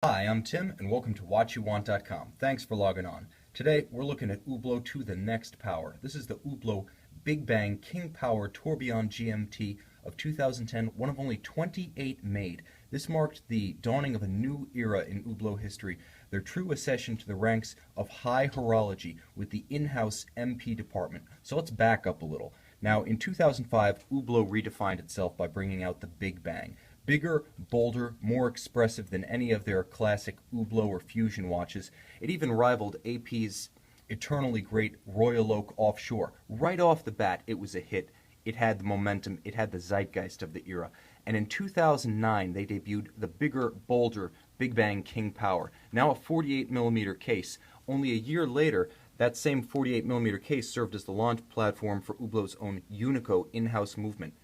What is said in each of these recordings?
Hi, I'm Tim, and welcome to WhatYouWant.com. Thanks for logging on. Today, we're looking at Hublot to the next power. This is the Hublot Big Bang King Power Tourbillon GMT of 2010, one of only 28 made. This marked the dawning of a new era in Hublot history, their true accession to the ranks of high horology with the in-house MP department. So let's back up a little. Now, in 2005, Hublot redefined itself by bringing out the Big Bang. Bigger, bolder, more expressive than any of their classic Hublot or Fusion watches. It even rivaled AP's eternally great Royal Oak Offshore. Right off the bat, it was a hit. It had the momentum, it had the zeitgeist of the era. And in 2009, they debuted the bigger, bolder Big Bang King Power. Now a 48mm case. Only a year later, that same 48mm case served as the launch platform for Hublot's own Unico in-house movement.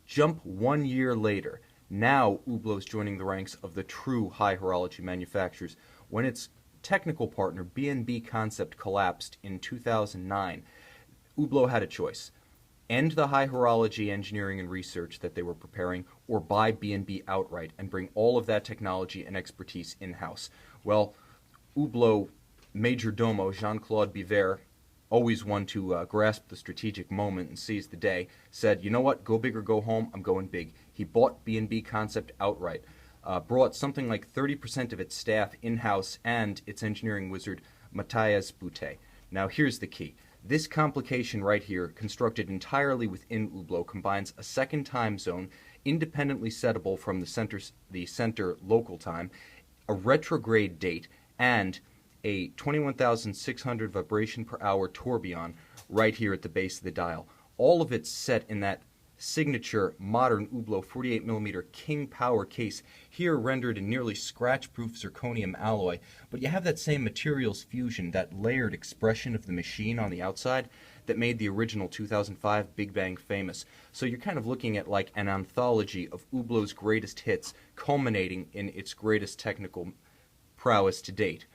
Jump 1 year later. Now Hublot's joining the ranks of the true high horology manufacturers. When its technical partner B&B Concept collapsed in 2009, Hublot had a choice. End the high horology engineering and research that they were preparing, or buy B&B outright and bring all of that technology and expertise in-house. Well, Hublot Major Domo Jean-Claude Biver, always one to grasp the strategic moment and seize the day, said, you know what, go big or go home, I'm going big. He bought B&B Concept outright, brought something like 30% of its staff in-house, and its engineering wizard, Matthias Boutet. Now here's the key. This complication right here, constructed entirely within Hublot, combines a second time zone, independently settable from the center local time, a retrograde date, and a 21,600 vibration per hour tourbillon right here at the base of the dial. All of it's set in that signature modern Hublot 48mm King Power case, here rendered in nearly scratch-proof zirconium alloy, but you have that same materials fusion, that layered expression of the machine on the outside that made the original 2005 Big Bang famous. So you're kind of looking at like an anthology of Hublot's greatest hits, culminating in its greatest technical prowess to date.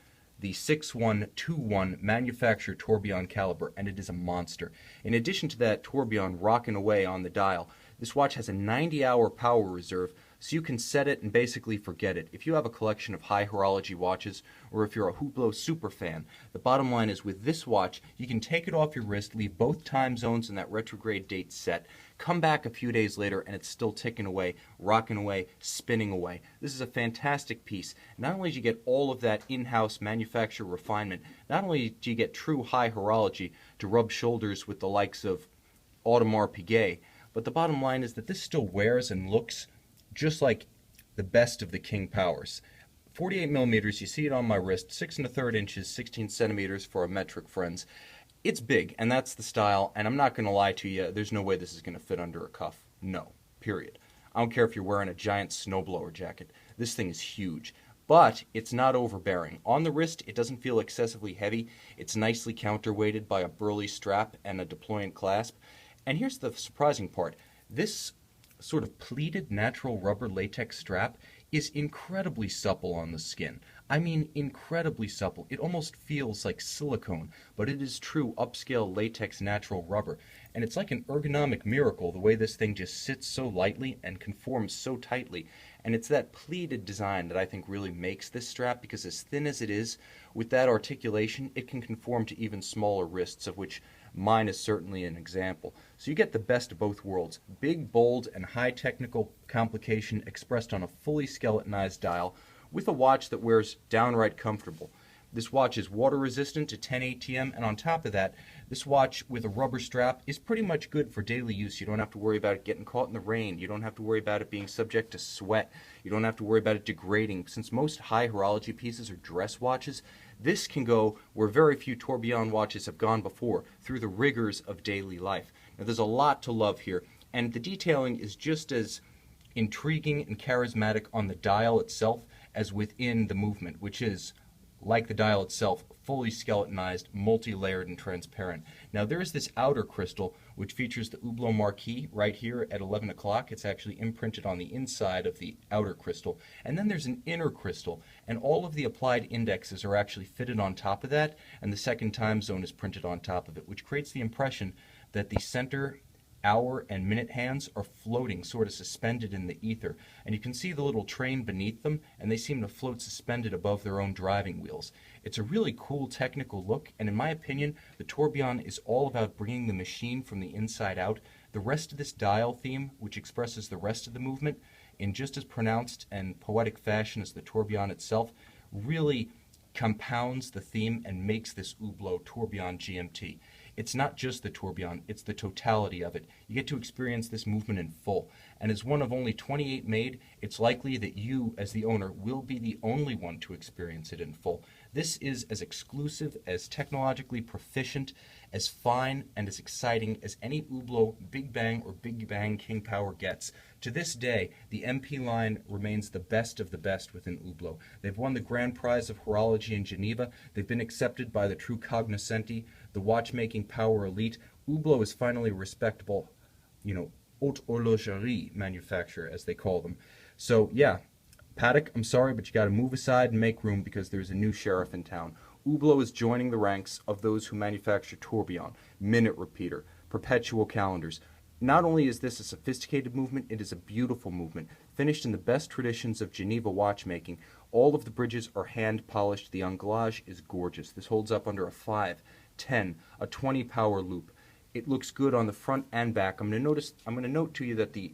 The 6121 manufactured tourbillon caliber, and it is a monster. In addition to that tourbillon rocking away on the dial, this watch has a 90-hour power reserve, so you can set it and basically forget it. If you have a collection of high horology watches, or if you're a Hublot super fan, the bottom line is with this watch, you can take it off your wrist, leave both time zones and that retrograde date set, come back a few days later, and it's still ticking away, rocking away, spinning away. This is a fantastic piece. Not only do you get all of that in-house manufacturer refinement, not only do you get true high horology to rub shoulders with the likes of Audemars Piguet, but the bottom line is that this still wears and looks just like the best of the King Powers. 48mm, you see it on my wrist, 6 1/3 inches, 16 centimeters for our metric friends. It's big, and that's the style, and I'm not going to lie to you, there's no way this is going to fit under a cuff. No, period. I don't care if you're wearing a giant snowblower jacket. This thing is huge. But it's not overbearing. On the wrist, it doesn't feel excessively heavy. It's nicely counterweighted by a burly strap and a deployant clasp. And here's the surprising part. This sort of pleated natural rubber latex strap is incredibly supple on the skin. I mean incredibly supple. It almost feels like silicone, but it is true upscale latex natural rubber. And it's like an ergonomic miracle the way this thing just sits so lightly and conforms so tightly. And it's that pleated design that I think really makes this strap, because as thin as it is, with that articulation, it can conform to even smaller wrists, of which mine is certainly an example. So you get the best of both worlds. Big, bold, and high technical complication expressed on a fully skeletonized dial with a watch that wears downright comfortable. This watch is water resistant to 10 ATM, and on top of that, this watch with a rubber strap is pretty much good for daily use. You don't have to worry about it getting caught in the rain. You don't have to worry about it being subject to sweat. You don't have to worry about it degrading. Since most high horology pieces are dress watches, this can go where very few tourbillon watches have gone before, through the rigors of daily life. Now, there's a lot to love here, and the detailing is just as intriguing and charismatic on the dial itself as within the movement, which is, like the dial itself, fully skeletonized, multi-layered, and transparent. Now there is this outer crystal which features the Hublot marquee right here at 11 o'clock. It's actually imprinted on the inside of the outer crystal. And then there's an inner crystal, and all of the applied indexes are actually fitted on top of that, and the second time zone is printed on top of it, which creates the impression that the center hour and minute hands are floating, sort of suspended in the ether. And you can see the little train beneath them, and they seem to float suspended above their own driving wheels. It's a really cool technical look, and in my opinion, the Tourbillon is all about bringing the machine from the inside out. The rest of this dial theme, which expresses the rest of the movement in just as pronounced and poetic fashion as the Tourbillon itself, really compounds the theme and makes this Hublot Tourbillon GMT. It's not just the Tourbillon, it's the totality of it. You get to experience this movement in full. And as one of only 28 made, it's likely that you, as the owner, will be the only one to experience it in full. This is as exclusive, as technologically proficient, as fine, and as exciting as any Hublot Big Bang or Big Bang King Power gets. To this day, the MP line remains the best of the best within Hublot. They've won the Grand Prize of Horology in Geneva. They've been accepted by the true cognoscenti, the watchmaking power elite. Hublot is finally a respectable, haut-horologerie manufacturer, as they call them. So, yeah, Paddock, I'm sorry, but you got to move aside and make room because there's a new sheriff in town. Hublot is joining the ranks of those who manufacture tourbillon, minute repeater, perpetual calendars. Not only is this a sophisticated movement, it is a beautiful movement, finished in the best traditions of Geneva watchmaking. All of the bridges are hand-polished. The anglage is gorgeous. This holds up under a 5, 10, a 20 power loop. It looks good on the front and back. I'm going to note to you that the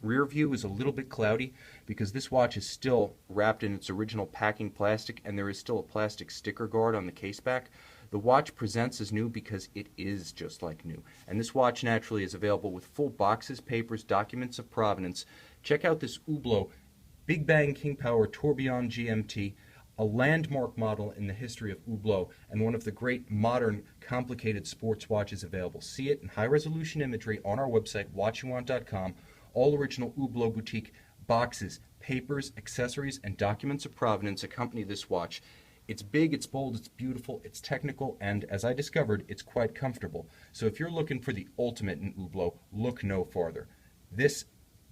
rear view is a little bit cloudy because this watch is still wrapped in its original packing plastic, and there is still a plastic sticker guard on the case back. The watch presents as new because it is just like new. And this watch naturally is available with full boxes, papers, documents of provenance. Check out this Hublot Big Bang King Power Tourbillon GMT, a landmark model in the history of Hublot and one of the great modern complicated sports watches available. See it in high-resolution imagery on our website, watchyouwant.com. All original Hublot boutique boxes, papers, accessories, and documents of provenance accompany this watch. It's big, it's bold, it's beautiful, it's technical, and as I discovered, it's quite comfortable. So if you're looking for the ultimate in Hublot, look no farther. This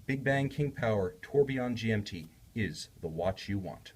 Big Bang King Power Tourbillon GMT is the watch you want.